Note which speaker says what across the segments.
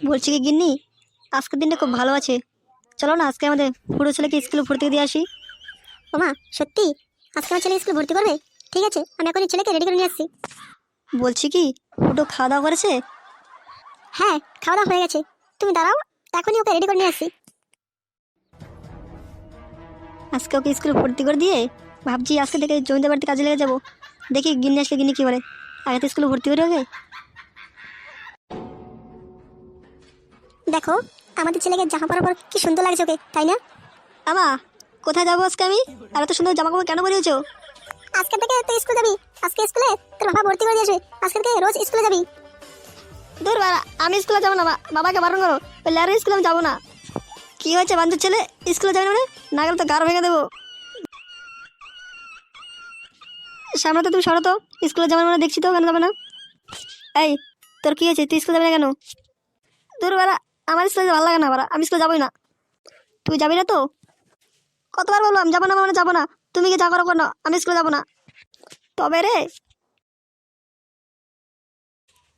Speaker 1: বলছি কি গিন্নি, আজকের দিনটা খুব ভালো আছে। চলো না আজকে আমাদের পুরো ছেলেকে স্কুলে ভর্তি দিয়ে আসি।
Speaker 2: ওমা, সত্যি আজকে আমার ছেলে স্কুল ভর্তি করবে? ঠিক আছে, আমি এখনই ছেলেকে রেডি করে নিয়ে আসছি।
Speaker 1: বলছি কি, ফুটো খাওয়া দাওয়া করেছে?
Speaker 2: হ্যাঁ, খাওয়া দাওয়া হয়ে গেছে। তুমি দাঁড়াও, এখনই ওকে রেডি করে নিয়ে আসছি।
Speaker 1: আজকে ওকে স্কুলে ভর্তি করে দিয়ে ভাবছি আজকে থেকে জমিদার বাড়িতে কাজে লেগে যাবো। দেখি গিন্নি আসলে গিন্নি কী বলে। আগে তো স্কুলে ভর্তি করে হবে।
Speaker 2: দেখো, আমাদের ছেলেকে জামা পরার পর কি সুন্দর লাগছে ওকে, তাই না?
Speaker 1: আমা, কোথায় যাবো আজকে আমি? আর এত সুন্দর জামা কাপড় কেন পরিয়েছো?
Speaker 2: আজকে থেকে তুই স্কুল যাবি। আজকে স্কুলে তোর বাবা ভর্তি করে দিয়েছে। আজকে থেকে রোজ স্কুলে যাবি।
Speaker 1: দূর বাড়া, আমি স্কুলে যাবো না। বাবাকে বারণ করো, বললে আর স্কুলে আমি যাবো না। কি হয়েছে বান্ধব ছেলে, স্কুলে যাবে না মানে? না গেলে তো গাড় ভেঙে দেবো। সামনে তো তুমি সরো তো, স্কুলে যাবে মানে দেখছি তো, কেন যাবে না? এই, তোর কি হয়েছে, তুই স্কুলে যাবি না কেন? দূর বাড়া, আমার স্কুলে ভালো লাগে না বাড়া, আমি স্কুলে যাবোই না। তুই যাবি না তো? কতবার বললাম যাবো না মানে যাবো না। তুমি কি যা করো করো, আমি স্কুলে যাবো না। তবে রে,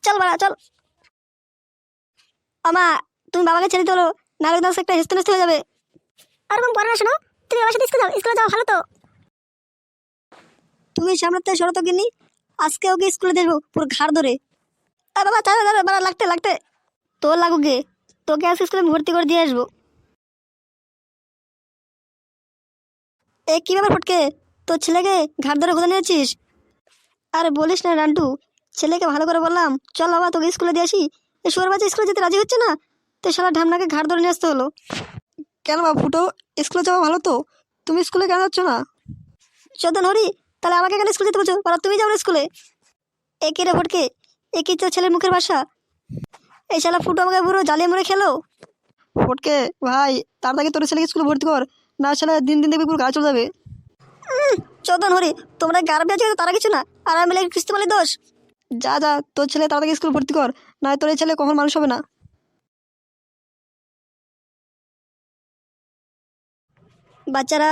Speaker 1: চল বাড়া চল। আমা, তুমি বাবাকে ছেড়ে চলো, নাহলে কিন্তু আজকে একটা হেস্তে নেস্তে হয়ে যাবে।
Speaker 2: আর ওরকম পড়াশোনা শোনো, তুমি আমার সাথে স্কুলে যাও। স্কুলে যাওয়া ভালো তো।
Speaker 1: তুমি সামনে থেকে সরো তো গিন্নি, আজকে ওকে স্কুলে দেখবো পুরো ঘাড় ধরে। আর বাবা চালা চালা বাড়া, লাগতে লাগতে তোর লাগুক গে, তোকে আজকে স্কুলে আমি ভর্তি করে দিয়ে আসবো। এ কি ব্যাপার ফটকে, তোর ছেলেকে ঘাড় ধরে কোথায় নিয়েছিস? আর বলিস না রান্টু, ছেলেকে ভালো করে বললাম চল বাবা তোকে স্কুলে দিয়ে আসি, এ শুয়ার বাচ্চা স্কুলে যেতে রাজি হচ্ছে না, তো শালা ঢামনাকে ঘাড় ধরে নিয়ে আসতে হলো। কেন বাবা ফুটো, স্কুলে যাওয়া ভালো তো, তুমি স্কুলে কেন যাচ্ছ না? চোদন হরি, তাহলে আমাকে কেন স্কুলে যেতে বলছো, আর তুমি যাও না স্কুলে। এ কি রে ফটকে, এ কি তোর ছেলের মুখের ভাষা? এই শালা ফুটো আমাকে পুরো জ্বালিয়ে মরে খেলো। ফটকে ভাই, তাড়াতাড়ি তোর ছেলেকে স্কুলে ভর্তি কর, না শালা দিন দিন দেখবি পুরো গা চলে যাবে। চোদন হরি, তোমরা গার্বে আছে তারা কিছু না, আর আমি লাগে খ্রিস্ট বলে দোষ। যা যা, তোর ছেলে তাড়াতাড়ি স্কুল ভর্তি কর, নয় তোর এই ছেলে কখন মানুষ হবে না। বাচ্চারা,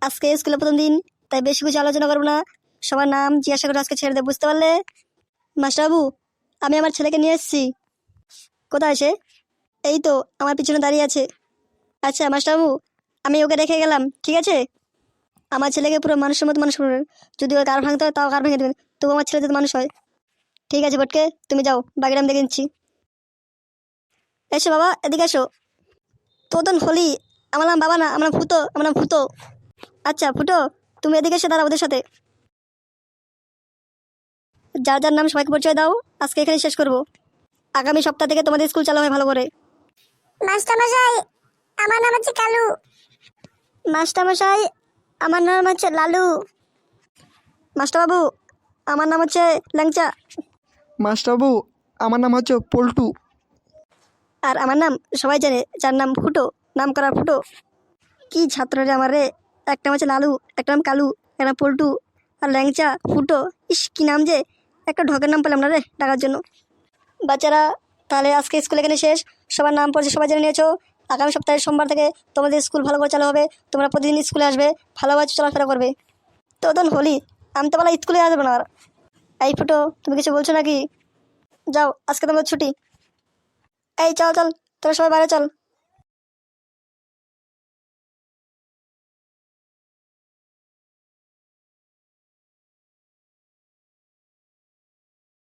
Speaker 1: আজকে স্কুলে প্রথম দিন, তাই বেশি কিছু আলোচনা করবো না। সবার নাম জিজ্ঞাসা করে আজকে ছেড়ে দেব, বুঝতে পারলে? মাস্টারবাবু, আমি আমার ছেলেকে নিয়ে এসেছি। কোথায় সে? এই তো আমার পিছনে দাঁড়িয়ে আছে। আচ্ছা মাস্টারবাবু, আমি ওকে রেখে গেলাম, ঠিক আছে? আমার ছেলেকে পুরো মানুষের মতো মানুষ করবেন। যদি ওর গাড় ভাঙতে হয় তাও গাড় ভেঙে দেবেন, তবু আমার ছেলে যাতে মানুষ হয়। ঠিক আছে বটকে, তুমি যাও, বাকিটা আমি দেখে নিচ্ছি। এসো বাবা, এদিকে এসো। তোদন হলি, আমার নাম বাবা না, আমার নাম ফুটো, আমার নাম ফুটো। আচ্ছা ফুটো, তুমি এদিকে এসে দাঁড়াও ওদের সাথে। যার যার নাম সবাইকে পরিচয় দাও, আজকে এখানে শেষ করব। আগামী সপ্তাহ থেকে তোমাদের স্কুল চালু হয় ভালো করে।
Speaker 2: মাস্টারমশাই, আমার নাম হচ্ছে কালু।
Speaker 1: মাস্টারমশাই, আমার নাম হচ্ছে লালু। মাস্টারবাবু, আমার নাম হচ্ছে ল্যাংচা।
Speaker 3: মাস্টারবাবু, আমার নাম হচ্ছে পল্টু।
Speaker 1: আর আমার নাম সবাই জানে, যার নাম ফুটো, নাম করা ফুটো। কি ছাত্র রে আমার রে, একটা নাম হচ্ছে লালু, একটা নাম কালু, একটা নাম পল্টু, আর ল্যাংচা ফুটো। ইস কি নাম যে, একটা ঢকের নাম পেলাম না রে ডাকার জন্য। বাচ্চারা, তাহলে আজকে স্কুল এখানে শেষ। সবার নাম পড়ছে সবাই জেনে নিয়েছো। আগামী সপ্তাহের সোমবার থেকে তোমাদের স্কুল ভালো করে চালু হবে। তোমরা প্রতিদিন স্কুলে আসবে, ভালোভাবে চলাফেরা করবে। তো তখন হলি, আমি তো বলা স্কুলে আসবো না আর। এই ফুটো, তুমি কিছু বলছো নাকি? যাও, আজকে তোমাদের ছুটি। এই চল চল, তোরা সবাই বাইরে চল।